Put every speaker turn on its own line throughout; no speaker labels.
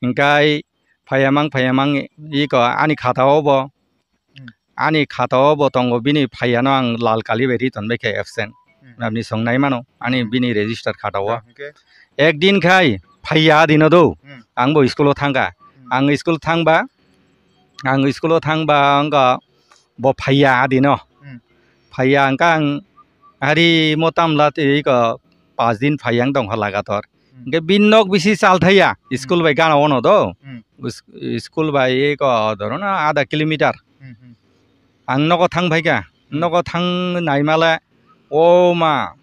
Ingkai payamang iko ani khatao bo ani khatao bo tongo bini payano ang lal kali beri ton beke absent namni songnai mano ani bini register khatao ekdin khai paya dino do angbo school thanga ang school thangba angga bo paya dino paya angkang hari motam lat iko 5 दिन payang dong halagator ke binnok bisi sal thaya school bai gana ono do school bai eko dhorona आधा kilometre ang noko thang bhaika noko thang naimala o ma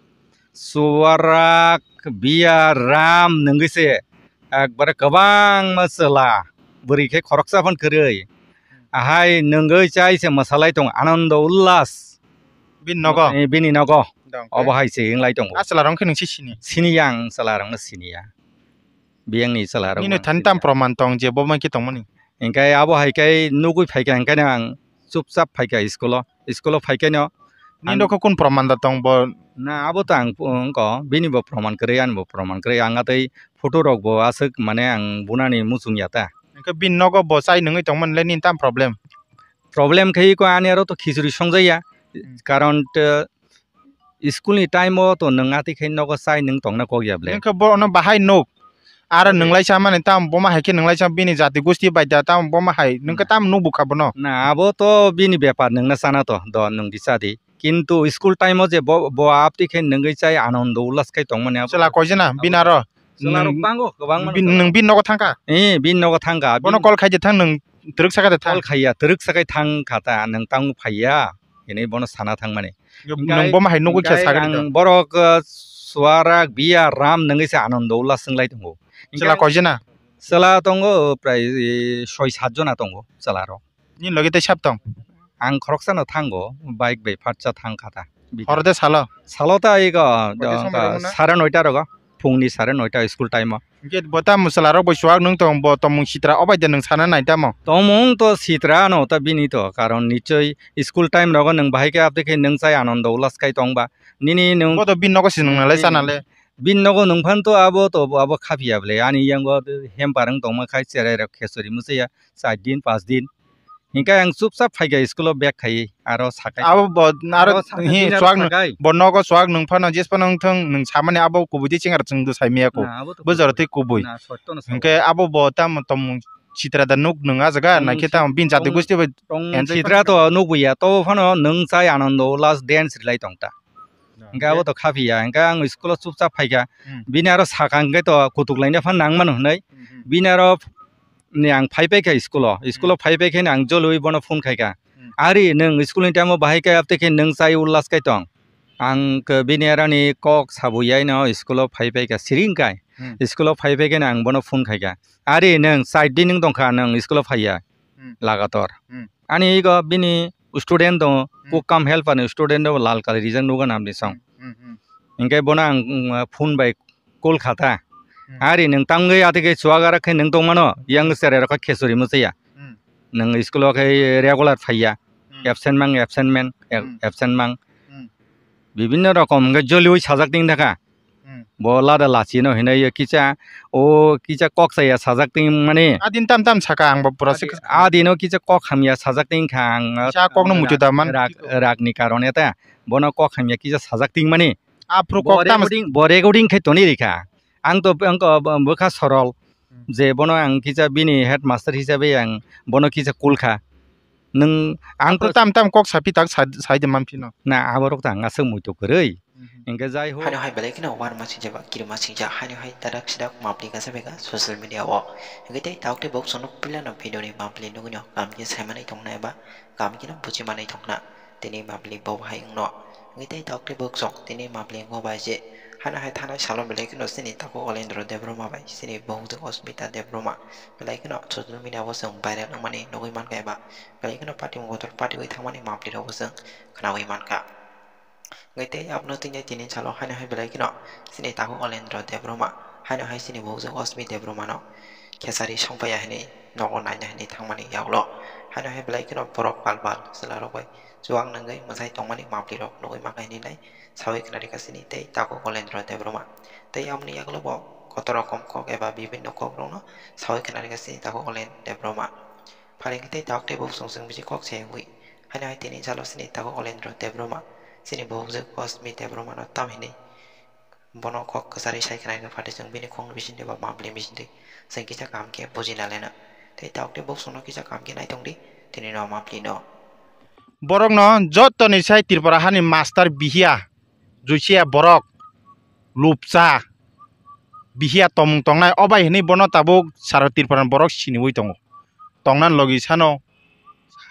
suwarak biya ram nungise ekbar kabang masala buri ke khoroksa pon koroi ahai nungoi chai se masalai tong anando ullas bini nogo obahai se inglai tong
asalarong ke nungsi
siniyang salarang na siniya biang ni salarang
ni thantam proman tong je bo ma ki tong mani
engkai abo hai kai nugui phaika engkai nang chupchap phaika school phaika no
ni no ko kun proman da tong bo
na abo tang ko bini bo proman kre an bo proman kre anga tei photo rok bo asuk mane ang bunani musung yata
ke bin no ko bo sai nungai tong man le ni tam
problem khai ko ani aro to khichuri songjaya karon school ni time o to nangati khai no ko sai nung tong na ko yable
ke bo no bahai no ara nunglai sa mane tam bo ma hai ke nunglai sa bini jati gusti bai da tam bo ma hai nung ka tam nu buka bono
na abo to bini byapar nung na sana to do nung disadi kintu school time o je bo apti khe nungai chai anondo ulas kai tong mane
sala ko jena binaro
nung bango gobang
nung bin no ko thangka
bin no ko thangka
bono kol khai je thang nung truk saka da thang
kol khaiya truk sakai thang khata nung tang phaiya ini bono sana thang mane
nung bo ma hai no ko khe saga
borok suarak biya ram nungai sa anondo ulas singlai tongo
sala ko jena
sala tongo prai 6-7 jona tongo salaro
ni logi te sap tong
ang khoroksa no thango bike bai phatcha thang khata
horde salo
ta igo 9:30 rogo phungni 9:30 school time
ke bota musalaro bo suak nung tong bo tomung sitra obai de nung sana nai tamo
tomung to sitra no ta bini to karon nichoi school time rogo nung bahai ke apte ke nung sai anondo ulas kai tongba nini nung
bo to bin no ko sinung nalai sanale
bin no ko nung phan to abo khapiya ble ani yango hem parang tongma khai cherai ro khesori museya 4 दिन 5 दिन हिंका ang chupchap phaiga school bag khai aro sakai
abo aro hi swag bonno ko swag nung phano jespa nung thong nung samane abo kubudi chingar chungdu saimia ko bozor te kubui hinke abo bo tam tom chitra da nuk nung ajaga na ke tam bin jati gusti ba
chitra to nubuya to phano nung chai anando last dance rilai tongta hinka abo to khapiya hinka ang school chupchap phaiga binaro sakang ge to kutuk laina phan nangman hunai binaro Niang 5 ke school 5 ke nang jolui bono phone khaika ari nung school ni time bahai ka apte ke nung sai ulas kai tong ang ke binarani kok sabuyai no school 5 ke siring kai school 5 ke nang bono phone khaika ari nung side din nung tongkha nung school 5 lagator ani go bini student do ko kam help ani student do lal kali reason nuga nam ni song ingkai bona phone bai kolkata Ari nung tangai ate ke suagara ke nung tongmano yang sere ro khesori musaya nung school ke regular phaiya absent mang bibinno rokom ge jolui sajak ding thaka bola da lachi no hinai kicha kok saya sajak ding mane
adin tam saka ang pura sik
adino kicha kok khamya sajak ding khang
cha kok no mutu da man
rak ni karone ta bono kok khamya kicha sajak ding mane
apro kok tam
bore goding khai toni rikha ang to bokha sorol je bono ang kicha bini headmaster hisabe ang bono kicha kulkha nung ang
to tam kok sapi tak side mampino
na aborok ta nga sung muitu koroi engka jai ho
hano hai balai kina wan ma sinja ba kiri ma sinja hano hai tarak sidak mapli ka sabe ka social media o engite taukte box sono pila na video ni mapli no gnyo kam je saimana itong na ba kam kina buji mana itong na tini mapli bo hai no engite taukte box sok tini mapli ngo ba je hana hai thana salon belai kino sini tako olendro debroma bai sini bohung hospital debroma belai kino social media wasang viral nang mani nogoi man ka ba belai kino party motor party oi thangmani mapli ro wasang khana oi man ka ngaite apno tinya tinin salo hana hai belai kino sini tako olendro debroma hana hai sini bohung hospital debroma no kesari songpaya hini nogo nanya hini thangmani yawlo hana hai belai kino borok balbal selaro bai juang nangai masai tongmani mapli ro nogoi man ka hini nai sawi kenari kasini tei tako kolendro te broma tei amni yaklo bo কত রকম cock এবা বিভিন্ন cock রং সাউই খেনার কাছে তাকে online Debbarma ফালিংতে দাউতে বক সংসং busy cock সে হুই হানি high তিনি জালো সিনি তাকে অনলাইন র দেব্রমা সিনি বক যে কসমি দেব্রমা ন তাম হিনি বন কক কাসারি সাই খেনার ফাটে जों बिनि खं बिसिन देबा माबले बिसिन दे जों किसा काम के बुजिना लेना ते दाउते बक संनो किसा काम के नाय दंदि तिनि न माबली न
borok no joto ni sai tirpara hani master bihia juisia borok lupcha bihia tomung tongnai obai hini bono tabuk saro tirparan borok sini ui tongo tongnan logi sano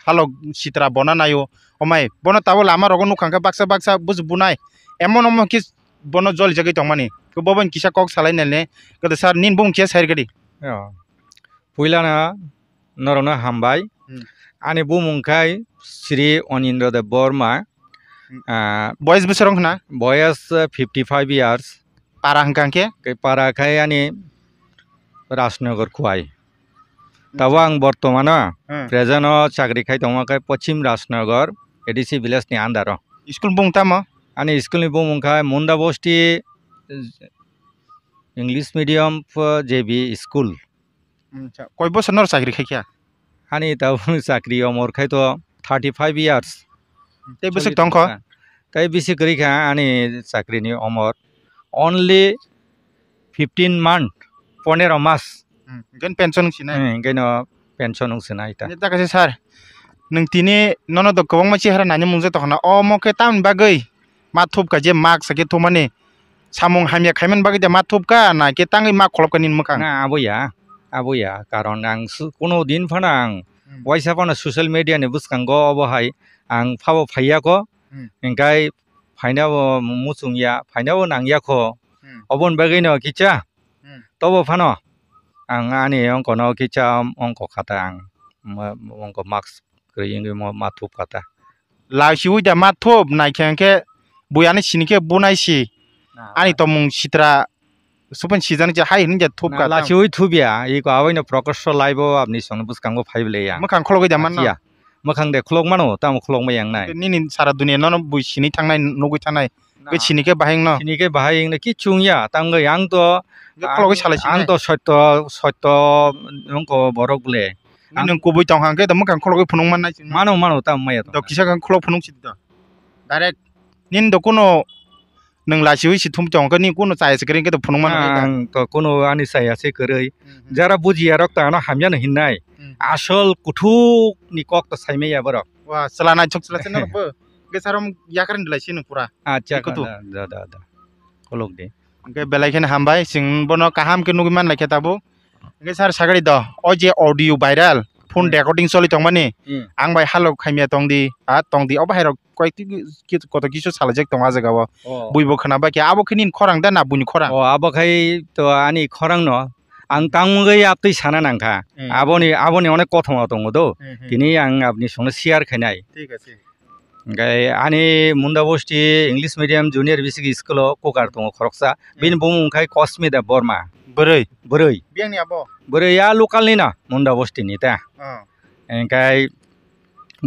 halo sitra bona nayo omai bono tabo lama rogo nukangka baksa baksa buju bunai emon omon kis bono joli jagi tongmani ko boban kisa kok salai nelne kede sar nin bung kia sair gadi
puilana norona hambai ani bumungkai Sri Onindra Dev Burma
boys besarong na
boys 55 years
para hangkangke
ke para khai ani Rajnagar khuai tawang bortomana present o chakri khai tongma khai Paschim Rajnagar ADC village ni andar
school bung tama
ani school ni bumungkai Munda Bosti English medium JB school
koi bosor nor chakri khai kya
ani taw chakri omor khai to 35 years
te besok tongkho
tai bisi kari kha ani chakri ni omor only 15 month 15 mas
gen pension sina
geno pension sina ita
ta kase sar nung tini nono do kobong machi hara nani mungje tokhna o moke tam bagoi ma thup ka je mak sake thumani samung hamya khaiman bagoi de ma thup ka na ke tangai ma kholop kanin mukang
na aboya karon ang kono din phanang waisa pano social media ni buskango obohai ang phabo phaiya ko engkai phaina bo musungya phaina bo nangya ko obon bagoi no kicha tobo phano ang ani ongko no kicha ongko khata ang ongko marks kring mo mathup kata
la siui da ma thup nai khangke buyani sinike bunai si ani tomung sitra supan sizani je hai hinja thup ka
la siui thubia iko awaino prokosho laibo apni song buskango phaible ya
makang khologai da man
ya makang de khlok mano tam khlok mayang nai
nini sara dunia no bui sini thangnai nogui thangnai be sinike bahing no
sinike bahing na ki chungya tangga yang to
khologai salai
ang to sotto ongko borok bule
nung kubui tong hangke da makang khologai phunung man nai
mano tam maya
to kisa kang kholok phunung sit da direct nin do kuno nung la siui si thum tong ka ni kuno chai sekring ke to phunung man
ang to kuno ani saya se korei jara bujiya rok ta no hamya no hinnai asol kuthuk ni kok to saime ya borok
wa salana chok sala chen no bo gesarom yakarin dilai sin pura
acha da kolok de
ke belai khen hambai sing bono kaham ke nugiman lai ketabo ke sar sagari do o je audio viral phone recording soli tongmani ang bai halok khaimya tongdi a tongdi oba hairok koiti kota kisu salajek tonga jagao buibo khana ba ke abo khinin khorang da na buni khorang
abo khai to ani khorang no ang tangmgai aptui sana nangkha aboni onek kothoma tongo do tini ang apni songno share khainai
ঠিক আছে
gai ani Munda Bosti English medium junior basic school kokar tongo khoroksa bin bumung khai Cosmi Dev Burma boroi
biang ni abo
boroi ya local ni na Munda Bosti ni ta engkai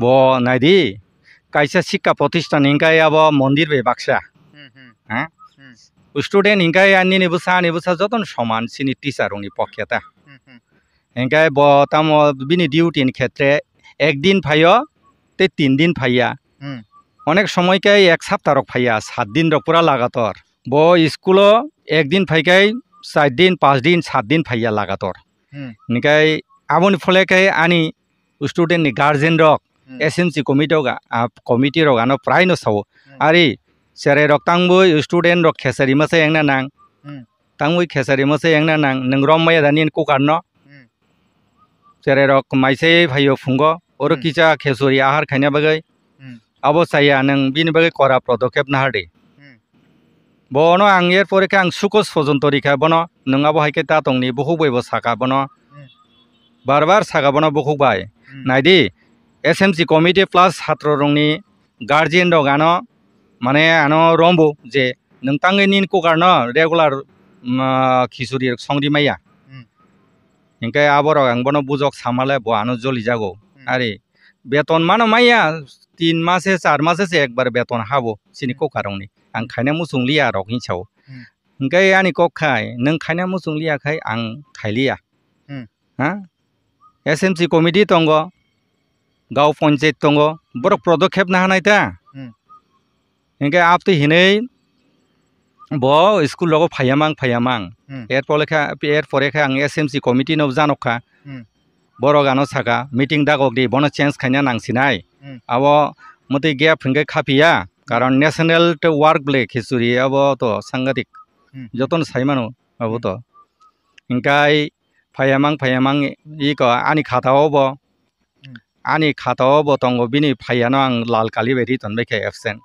bo naidi kaisa sikka protistan engkai abo mondir be baksa student engkai ani ni busa joton soman sini teacher ongni pokyata engkai bo tamo bini duty ni khetre ekdin phayo te 3 din phaiya অনেক সময়কাই এক সপ্তাহ rock ফাইয়া 7 দিন rock পুরা লাগাতর বো স্কুলো একদিন ফাইকাই 4 দিন 5 দিন 7 দিন ফাইয়া লাগাতর নিকাই আমনি ফলেকাই আনি স্টুডেন্ট নি guardian rock SMC committee rock আনো প্রায় নো সাও আরি সেরে রক তাংবো স্টুডেন্ট রক খেসারি মাসে এংনা নাং তাংবো খেসারি মাসে এংনা নাং নং রমমায়া দানিন কোকারনো সেরে রক মাইসে ফাইयो ফুঙ্গো ওর কিচা খেসরি আহার খাইনা বাগै abo saya nang bini bagai kora prodokep nahade bono ang yer pore ka ang sukos pojontori kha bono nang abo haike ta tongni buhuk bai bo saka bono barbar saka bono buhuk bai naidi SMC committee plus hatro rongni guardian rok ano mane ano rombo je nang tangai nin ko karno regular khizuri songri maya engkai abo rok ang bono bujok samale bo ano joli jago are বেতন মানো মাইয়া 3 মাসে 4 মাসে একবার বেতন হাবো সিনি কোকারংনি আং খাইনা মুসুংলিয়া রকনি ছাও Engkai ani kok khai neng khaina musung liya khai ang khailia. Ha? SMC committee tongo gaw panchayat tongo borok prodokep na hanai ta. Engkai apti hinei bo school logo phayamang erpore kha ang SMC committee no janokha borok ano saka meeting dagok di bono change khaina nangsinai abo motei gap hingkai khapia karon national to work ble khesuri abo to sangatik joton saimano abo to engkai phayamang iko ani khatao bo tongo bini phayano ang lal kali beri ton beke absent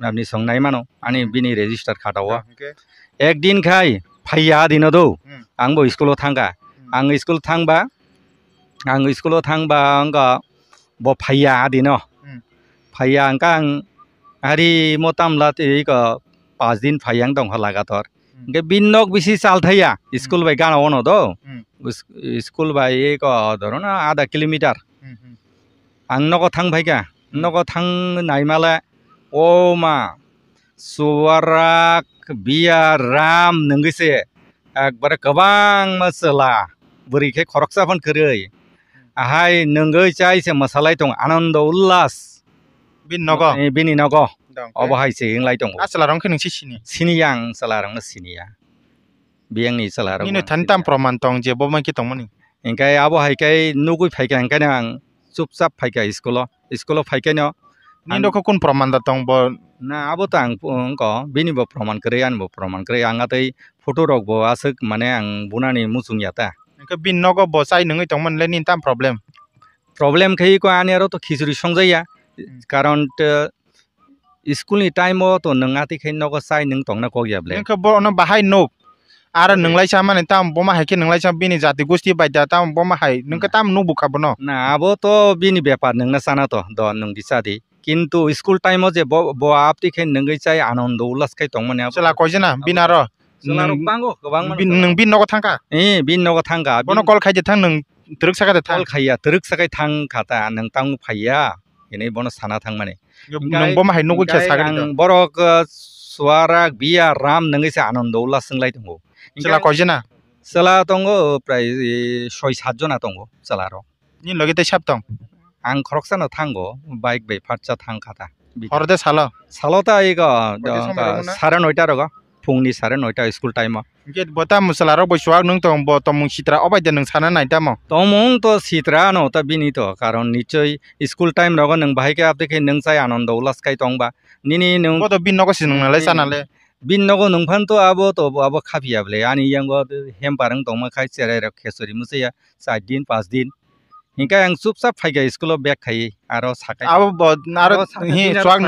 আপনি সংনাই মানো আনি বিনি register খাটাও একদিন খাই ফাইয়া দিন দো আংবো school থাঙ্গা আং school থাঙ্গা আঙ্গা ব ফাইয়া দিন ফাইয়া আংকা আং হারি মতামলা ইক 5 দিন ফাইয়াং দং লাগাতর গে বিনক বেশি চাল থাইয়া স্কুল বাই গানা অন দো স্কুল বাই ইক ধরনা আধা কিলোমিটার আং নক থাং ভাইকা নক থাং নাইমালা Oma suwarak biar ram nenggise ekbar kebang masala beri ke koroksa pun kerei ahai nenggai cai se masalai tong anando ullas bini nogo obahai se inglai tong
asalarong kening
sini yang salarong na sini ya biang ni salarong
ini tantam proman tong je boman ki tong mani
engkai abahai kai nugui phaikai engkai nang chupchap phaikai school phaikai no
Nindo ko kun proman datong bo
na abo tang ko bini bo proman kre anga tei photo rok bo asuk mane ang bunani musung yata
ke bin nogo bo sai nungai tong man lenin tam problem
khai ko ani aro to khichuri songjaya karon school ni time o to nanga ti khai nogo sai nung tong na ko yable
ke bo no bahai nok ara nunglai sa mane tam bo ma hai ke nunglai sa bini jati gosti baida tam bo ma hai nung ka tam nu bukha bono
na abo to bini byapar nung na sana to do nung disadi কিন্তু school time যে ব আপতি খে নঙ্গই চাই আনন্দ উল্লাস খাই তং মানে
চলা কইজনা বিনারো
বাঙ্গো গোবাং
নং বিন নগো থাঙ্কা
বিন নগো থাঙ্কা
বনো কল খাইजे থাং নং তরুক সাকা থাং
কল খাইয়া তরুক সাকাই থাং খাতা নং তাং ফাইয়া এনে বনো সানা থাং মানে
নং বমা হাই নগো खे সাগা
বরক সুয়ারাক বিয়া রাম নঙ্গই চা আনন্দ উল্লাস সংলাই দঙ্গো
চলা কইজনা
চলা দঙ্গো প্রায় 6-7 জনা দঙ্গো চলারো
নি লগেতে সাপ দং
आं खरकसानो थांगो बाइक बै फारचा थांखाता
हरदे
सालता इको 9:30 रग फुंनि 9:30 स्कुल टाइम
के बता मुसलारो बसुआ नों तो ब तमुं सित्रा अबायदे नों साना नाय तामो
तमुं तो सित्रा न त बिनि तो कारण निचय स्कुल टाइम रग नों बाहायके आपदेखे नों चाय आनन्द उल्लास खाय तंबा निनि नों
बतो बिनगो सिनंनालाय सानाले
बिनगो नों फान तो आबो खाफियाबले आनि यांगो हेमपारं तंमा खाय चेराय रख खेसरि मुसैया 4 दिन 5 दिन हिंका आं चुपचाप फाइगा स्कुलाव बेग खायो आरो साकाय
आरो हि स्वाग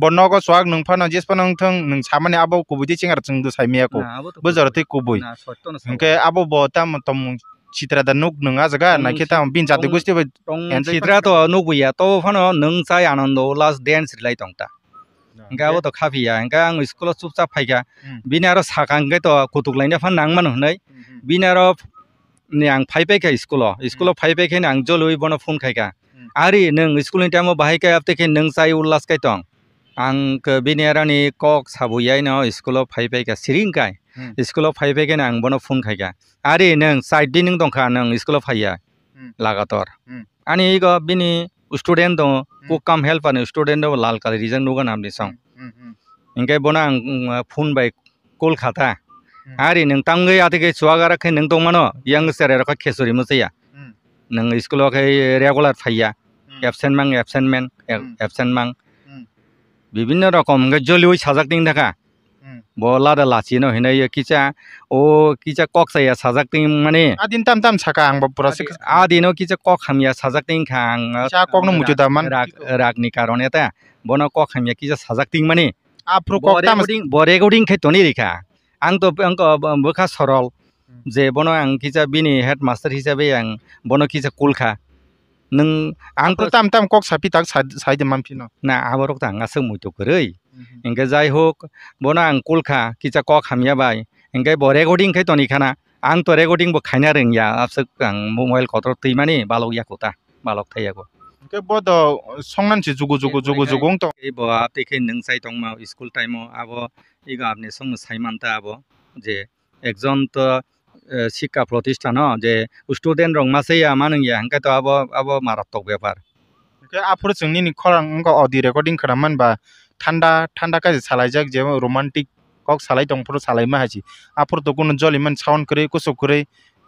बनगो स्वाग नों फाना जेसपा नों थं नों सामाने आबो कुबुदि चिंगार चंगदु साइमियाको बजरते कुबुय हिंके आबो बता तम चित्रा दा नुक नङा जगा नाके ता बिन जाते गुस्ति
चित्रा तो नुबुया तो फानो नों चाय आनन्द लास्ट डान्स रिलाय तंता हिंका आबो तो खाफिया हिंका आं स्कुलाव चुपचाप फाइगा बिनि आरो साकांगे तो कुतुकलायना फान नांगमान हनै बिनि आरो ने आं फाइबायखा स्कुलाव फाइबायखा आं जलुइ बनो फन खायखा आरि नों स्कुलनि टाइमाव बाहायखा आपतेखे नों चाय उल्लास खाय तं आं बिनि आरानि कक साबुयाय न स्कुलाव फाइबायखा सिरिंखाय स्कुलाव फाइबायखा आं बनो फन खायखा आरि नों साइड दिन नों दंखा नों स्कुलाव फाइया लागातर आनि इग बिनि स्टुडेन्ट दं कुकाम हेल्पार स्टुडेन्ट दं लाल कालर रिजन नुगोन आमनि सं इंखाय बनो आं फन बाय कलकाता आरि नों तांगै आतेखे सुवागाराखै नों दंमानो yang सेरेरखा खेसरि मुसैया नों स्कुलाव खै रेगुलार फाइया एबसेन्ट मां विभिन्न रकम जलिउइ साजाकतिं थाखा बलादा लाचिनो हिनाय किचा कक्साया साजाकतिं माने
आदिन ताम साका आं पुरा
आदिनो किचा कक खामिया साजाकतिं खां
सा ककनो मुजुदा मान
रागनि कारणे ता बनो कक खामिया किचा साजाकतिं माने
आफ्रो कक ताम
बरेगुडिं खै तनि रेखा आं तो बोखा सरल जे बनो आं किचा बिनि हेडमास्टार हिसाबै आं बनो किचा कुलखा नों आं
तो ताम कक सापि ताक साइदे मानफिनो
ना आबरक तांगा सोमुइतो करै इंगे जाय होक बनो आं कुलखा किचा कक खामिया बाय इंगे बरेगुडिं खै तनि खाना आं तो रेगुडिं बो खायना रोंया आबसक आं मबाइल कतर तैमानि बालक याकोता बालक थायाको
के बद संनानसि जुगु तो
ए बो आपतेखे नों साइ तंमा स्कुल टाइमो आबो इगा आपने संग साइमानता आबो যে একজন তো শিক্ষা প্রতিষ্ঠান যে স্টুডেন্ট রং মাসে মানো ইয়া হাঙ্কা তো আবো মারাত্মক ব্যাপার
আফুর जोंनि খরাং অডি রেকর্ডিং খারামান বা ঠান্ডা ঠান্ডা কাজে সালাইজাক যে রোমান্টিক কক সালাই দংফুর সালাই মাহাজি আফুর তো কোন জলিমান সাউন্ড করে কুসু করে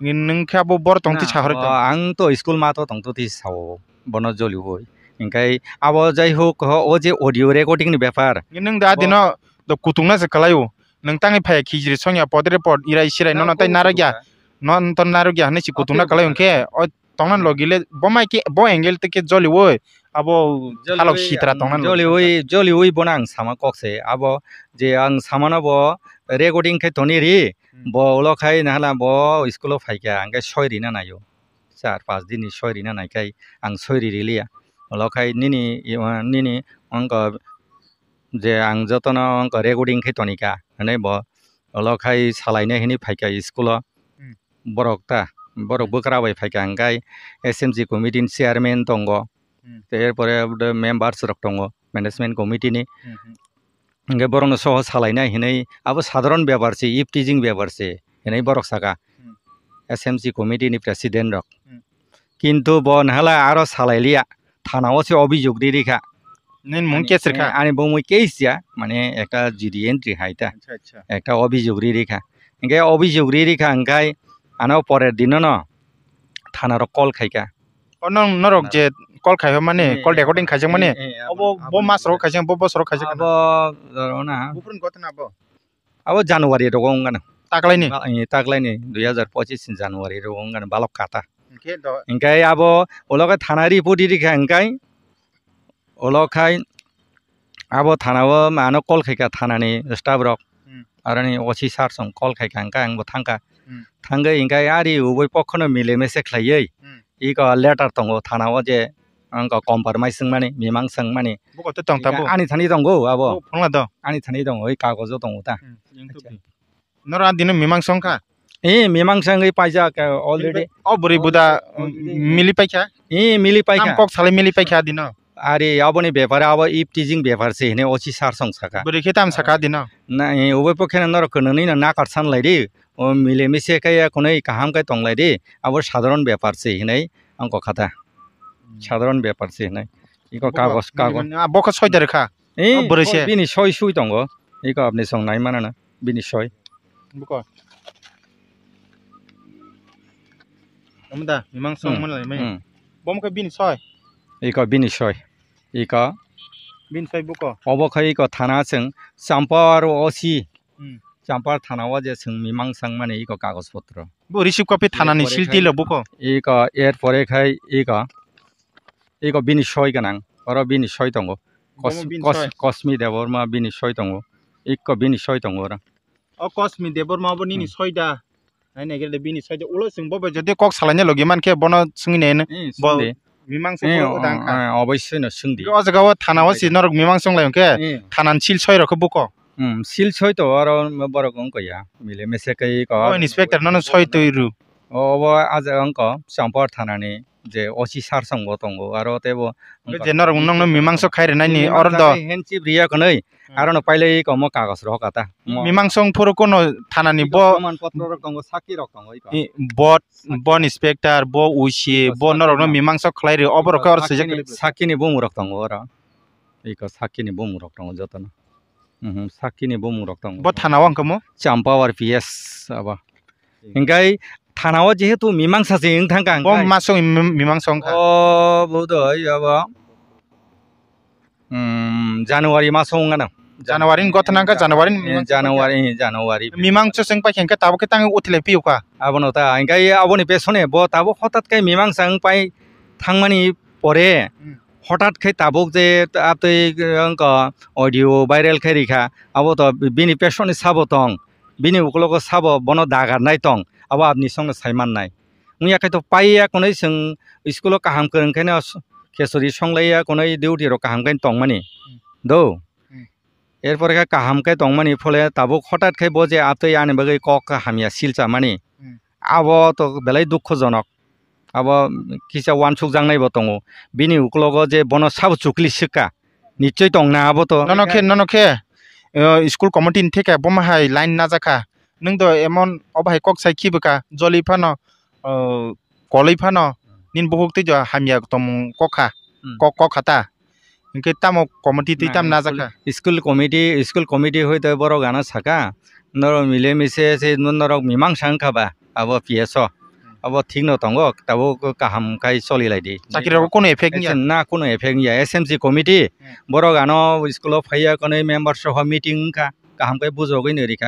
नोंखा बो बर तंगति साहर
आं तो स्कुल मा तो तंगति साव बन जलि होय इंखाय आबो जाय होक ओ जे ऑडियो रेकर्डिंग नि बेफार
नों दा दिनो द कुतुंना से कलायो नों तांगि फाय खिजिरि संया पद रिपोर्ट इराय सिराय नन ताय नारग्या नन त नारग्या हने सि कुतुंना कलायो के ओ तंगन लगिले बमाय के बो एंगल तके जलि होय आबो हालक सित्रा तंगन
जलि होय बनां सामा कक्से आबो जे आं सामाना बो रेकर्डिंग खे तनि रि बोलो खाई नाला बो स्कुलो फाइका आंगे सयरि ना नायो 4-5 दिन सयरि ना नायखाय आं सयरि रिलिया बोलो खाई निनि अंक जे आं जतन अंक रेकर्डिंग खे तनिका हने बो बोलो खाई सालायने हिनि फाइका स्कुलो बरक बोक्राबाय फाइका आंगाय एसएमजी कमिटिनि चेयारमैन दंगो एरपरे मेम्बार्स रक दंगो मैनेजमेंट कमिटिनि इंगे बरनो सह सालायना हिनै आबो साधारण व्यवहार से इफ्टिजिंग व्यवहार से हिनै बरक सागा एसएमसी कमिटी नि प्रेसिडेंट रक किन्तु ब नहाला आरो सालायलिया थानाव से अभियोग दिरिखा
निन मुं केसरखा
आनि बमुइ केसया माने एकटा जिडि एंट्री हाइता एकटा अभियोग दिरिखा इंगे अभियोग दिरिखा अंगाय आनो परेर दिन न थाना र कल खाइका
अनन नरक जे कल खायो माने कल रेकर्डिंग खाजों माने अबो बो मास रो खाजों बो बस रो खाजों
अबो ना
बुफुरन गतना
अब जानुवारी रोगंगान
तागलायनि
2025 जानुवारी रोगंगान बालक काटा इंकाय अब ओलका थाना रिपोर्ट दिखा इंकाय ओलखाय अब थानाव मानो कल खायका थानानि स्टाफ रक आरनि ओसी सार सं कल खायका इंका आंबो थांगा इंकाय आरि उबै पखनो मिले मेसे खलायै इक लेटार दंगो थानाव जे अंक कम्प्रोमाइज माने मिमां संग माने
बकते तंग ताबो
आनि थानि दंगो अब
फंला द
आनि थानि दंगो ओइ कागज दंगो ता
नरा दिन मिमां संखा
मिमां संगै पाइजा अलरेडी
बुरी बुदा मिली पाइखा
मिली पाइखा
कक साले मिली पाइखा दिन
अरे अबनि व्यापार अब इफ्टिजिंग व्यापार से हिने ओसी सार सं सका
बुरी खेताम सका दिन
ना उबै पखेन नर कननि ना काटसान लाइदि मिले मिसे काय कोनै काहाम काय तंगलाइदि अब साधारण व्यापार से हिने अंक खाता साधारण व्यापार से हिने इको कागज
बक सय दरखा बुरैसे
बिनि सय सुइ दंगो इको अपनि सं नाय मानना बिनि सय
बुक अमदा मिमां सं मनलाय मै बमखै बिनि सय
इको बिनि सय इको
बिनि सय बुक
अबखै इको थाना जों चाम्पार ओसी चाम्पार थानाव जे जों मिमां सं माने इको कागज पत्र
बो रिसिभ कपि थानानि सिलटिल बुक
इको एर परेखाय इको बिनि सय गनां अर बिनि सय दंगो कस्मी देबरमा बिनि सय दंगो इको बिनि सय दंगो र
कस्मी देबरमा बो निनि सयदा नाय नागिरले बिनि सयदा उलो जों बबे जदि कक सालायने लगे मानके बन सिंगिनेन ब मिमां सं उदां
अवश्य न सिंदि
अजगाव थानाव सि नरक मिमां सं लायके थानान सिल सय रख बुक
सिल सय तो अर बरक अंकया मिले मेसेकै क
इन्सपेक्टर नन सय तयरु
अब आज अंक चाम्पार थानानि जे ओसी सार संग दंगो आरो तेबो
जे नरक नंग मिमां सं खाइरे नायनि अर द
हेनचिप रिया कनै आरो न पाइले क म कागज रकाता
मिमां सं फुर कोनो थानानि ब
प्रमाण पत्र रक दंगो साखी रक दंगो
बन इन्सपेक्टर ब उसी ब नरक मिमां सं खलाइरे अबर क
साखीनि बमु रक दंगो र इको साखीनि बमु रक दंगो जतन साखीनि बमु रक दंगो
ब थानाव अंकम
चाम्पावार पीएस अब इंगाय थानाव जेहेतु मीमांसा से इंग थांगा
ब मासो मीमांसा अंका
बोदय अब जानुवारी मासो ngana
जानुवारी गतनांका जानुवारी मीमांसा जों पाइखेंका ताबो के तांग उथले पिउका
आबनो ता इंगाय आबनि पेसने ब ताबो हठात कै मीमांसा पाइ थांमानि परे हठात कै ताबुक जे आतै अंक ऑडियो भाइरल खैरिखा अब त बिनि पेसने साबो तंग बिनि उकलको साबो बनो दागारनाय तंग अब आपनि संग साइमान नाय मुया कै तो पाइया कोनै जों स्कुल काहाम करनखायनो केसरी संलाया कोनै डिउटी रो काहाम कै तंगमानि दो एरपर का काहाम कै तंगमानि फले ताबुक हठात कै बजे आतै आने बगै कक हामिया सिलचा मानि अब तो बेलाय दुखजनक अब किसा वानसुक जांनाय बतंगो बिनि उकलगो जे बनो साब चुकलि सिका निश्चय तंगना अब तो
ननखे स्कुल कमिटिनि थेका बमाहाय लाइन ना जाखा nung do emon obai kok sai kibaka joli phano kolei phano nin bohuk ti jo hamya tom kokha kok khata inke tamo committee ti tam na jaka
school committee hoite borok gana saka norok mile mise se norok mimang sang khaba abo PSO abo thik no tongo tabo kaham kai soli laidi
sakiri ro kono effect nya
na kono effect nya SMC committee borok ano school of phaya kono member soh meeting ka kaham kai bujogoi nerika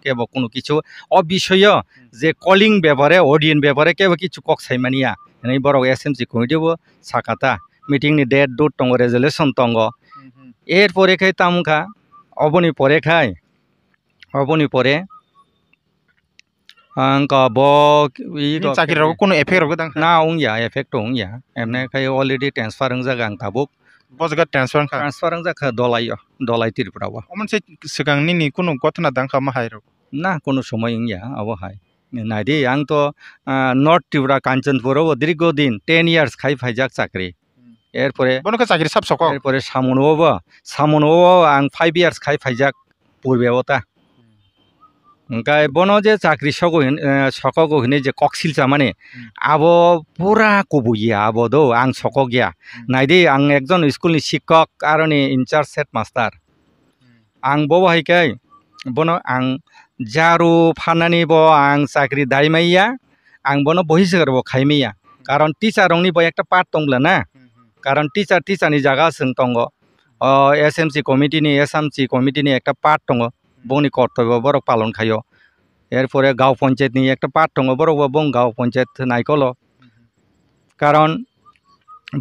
ke bo kono kichu obishoyo je calling ব্যাপারে audience ব্যাপারে ke kichu kok saimania nei borok SMC committee bo sakata meeting ni date dot tongo resolution tongo এর পরে খাই তামুখা অবনি পরে খাই অবনি পরে angka bo
sakiri ro kono effect ro dang
na ongya effect ongya emne kai already transfer ang jaga ang tabuk
bosga transfer
ang jaga dolai tirpura wa
omon se sigang ni kono gotna dang kha ma hai ro
na kono সময় ongya abo hai naidi ang to north tripura kanchanpur o dirghodin 10 years khai phaijak chakri এরপরে
বনকে চাকরি সব সক
এরপরে সামনো আং 5 years খাই ফাইজাক পূর্বেবতা ওংকাই বনো যে চাকরি সকো হিনে যে ককসিলচা মানে আবো পুরা কবুইয়া আবো দো আং সক গিয়া নাইদি আং একজন স্কুলনি শিক্ষক আরনি ইনচার্জ হেড মাস্টার আং বো হাইকাই বনো আং জারু ফানানি বো আং চাকরি দাইমাইয়া আং বনো বহিষ্কার বো খাইমাইয়া কারণ টিচার রংনি বো একটা পার্ট তংলা না কারণ টিচার ni জায়গা সং তঙ্গ SMC কমিটি ni একটা পার্ট তঙ্গ বংনি কর্তব্য বরক পালন খাইও এরপরে গাঁও পঞ্চায়েত ni একটা পার্ট তঙ্গ বরক বং গাঁও পঞ্চায়েত নাইকলো কারণ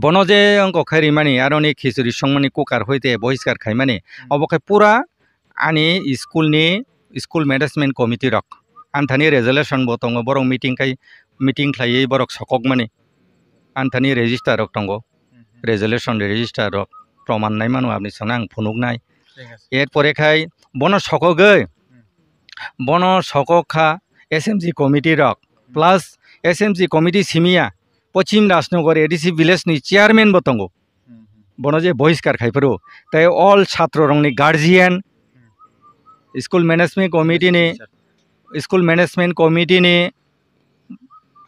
বনো যে অঙ্ক খাইরি মানি আরনি খিচুড়ি সংমানি কুকার হইতে বহিষ্কার খাই মানে অবখাই পুরা আনি স্কুল ম্যানেজমেন্ট কমিটি রক আনথানি রেজুলেশন বো তঙ্গ বরক মিটিং খাইয়ে বরক সকক মানে আনথানি রেজিস্টার রক তঙ্গ রেজুলেশন রেজিস্টার প্রমাণ নাই মানু আপনি সঙ্গে আং ফুনুক নাই এরপরে খাই বন সকখা SMC কমিটি রক প্লাস SMC কমিটি সিমিয়া পশ্চিম রাজনগর ADC ভিলেজ নি চেয়ারম্যান বতঙ্গ বন যে বহিষ্কার খাইফেরো তাই অল ছাত্র রংনি গার্জিয়ান স্কুল ম্যানেজমেন্ট কমিটি নি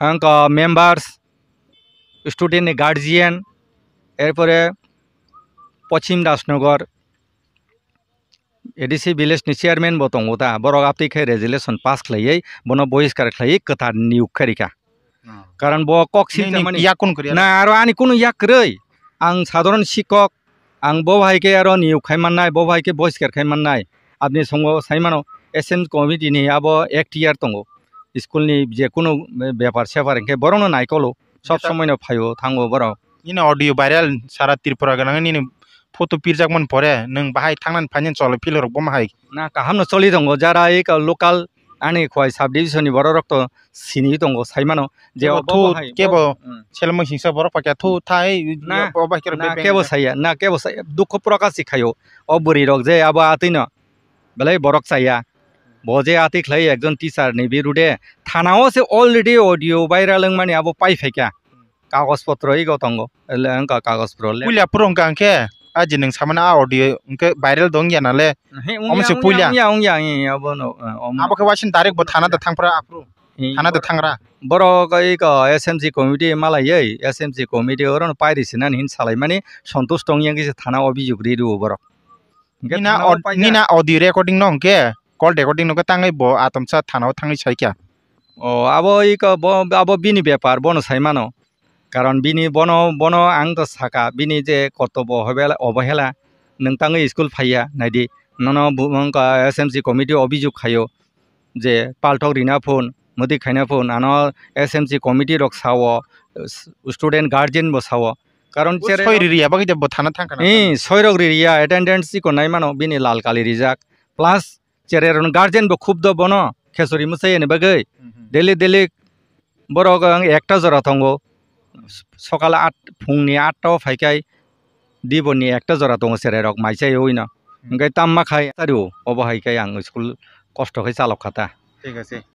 আংকা মেম্বার্স স্টুডেন্ট নি গার্জিয়ান এরপরে Paschim Rajnagar ADC village ni chairman বতঙ্গ তা বরক আপনি খাই রেজুলেশন পাস খাইয়ে বন বহিষ্কার খাইয়ে কথা নিয়োগ খারিকা কারণ ব ককসিল না আর আনি কোনো ইয়াকরই আং সাধারণ শিক্ষক আং ব ভাইকে আর নিয়োগ খাইমান্নাই ব ভাইকে বহিষ্কার খাইমান্নাই আপনি সঙ্গ সাইমানো SMC কমিটি ni আবো এক্টিয়ার তঙ্গ স্কুলনি যে কোনো ব্যাপার সেপার কে বরং নাইকলো সব সময় ফাইও থাঙ্গো বরং
ini audio viral sara Tripura ganang ini foto pirjak mon pore nung bahai thangnan phanin chole pilor bom hai
na kaham no choli dongo jara ek local ani khoi sub division ni borok to sini dongo saimano je
thu kebo selmo hingsa borok pakya thu thai
na kebo saya dukho prakashi khayo oburi rok je aba atino belai borok saya boje ati khlai ekjon teacher ni birude thanao se already audio viral mane abo pai faika কাগজপত্র এই গতঙ্গ কাগজপত্র
পুলিয়া পুরং কাংকে আজি নং সামনা audio কে viral দং ইয়ানালে অমসে পুলিয়া
আবনো
আবকে ওয়াসিন direct ব থানা দ থাংফরা approve থানা দ থাংরা
বড় এই SMC কমিটি মালাই SMC কমিটি ওরন পাইরিসিনা হিন সালাই মানে সন্তোষ টংয়াং গিসে থানা অভিযোগ রিরু বড়
নিনা audio recording নং কে কল রেকর্ডিং নকে তাঙ্গাই ব আতমসা থানাও থাঙ্গি সাইকা
ও আবো এই আবো বিনি ব্যাপার বন সাইমানো কারণ বিনি বন আং তো সাকা বিনি যে কর্তব্য অবহেলা নोंथाङै স্কুল ফাইয়া নাইদি নন SMC কমিটি অভিযোগ খাইও যে পাল্টক রিনা ফোন মদি খাইনা ফোন আন SMC committee rock Sao student guardian বো সাও কারণ
সই রিয়া বাকি যে থানা থাকা
সৈরক রিয়া অ্যাটেন্ডেন্স কো নাই মানো বিনি লাল কালি রিজাক প্লাস চেরেরন গার্জিয়ান বো খুব দ বন খেসরি মুসাই এনে বাগৈ ডেলি বরক একটা জরা থঙ্গো সকাল 8 ফুংনি 8টাও ফাইকাই দিবনি একটা জরা দङ সেরেরক মাইসাই হইনা ওংকাই তাম্মা খাই তারিও অবহাইকাই আং স্কুল কষ্ট খাই চালক খাতা
ঠিক আছে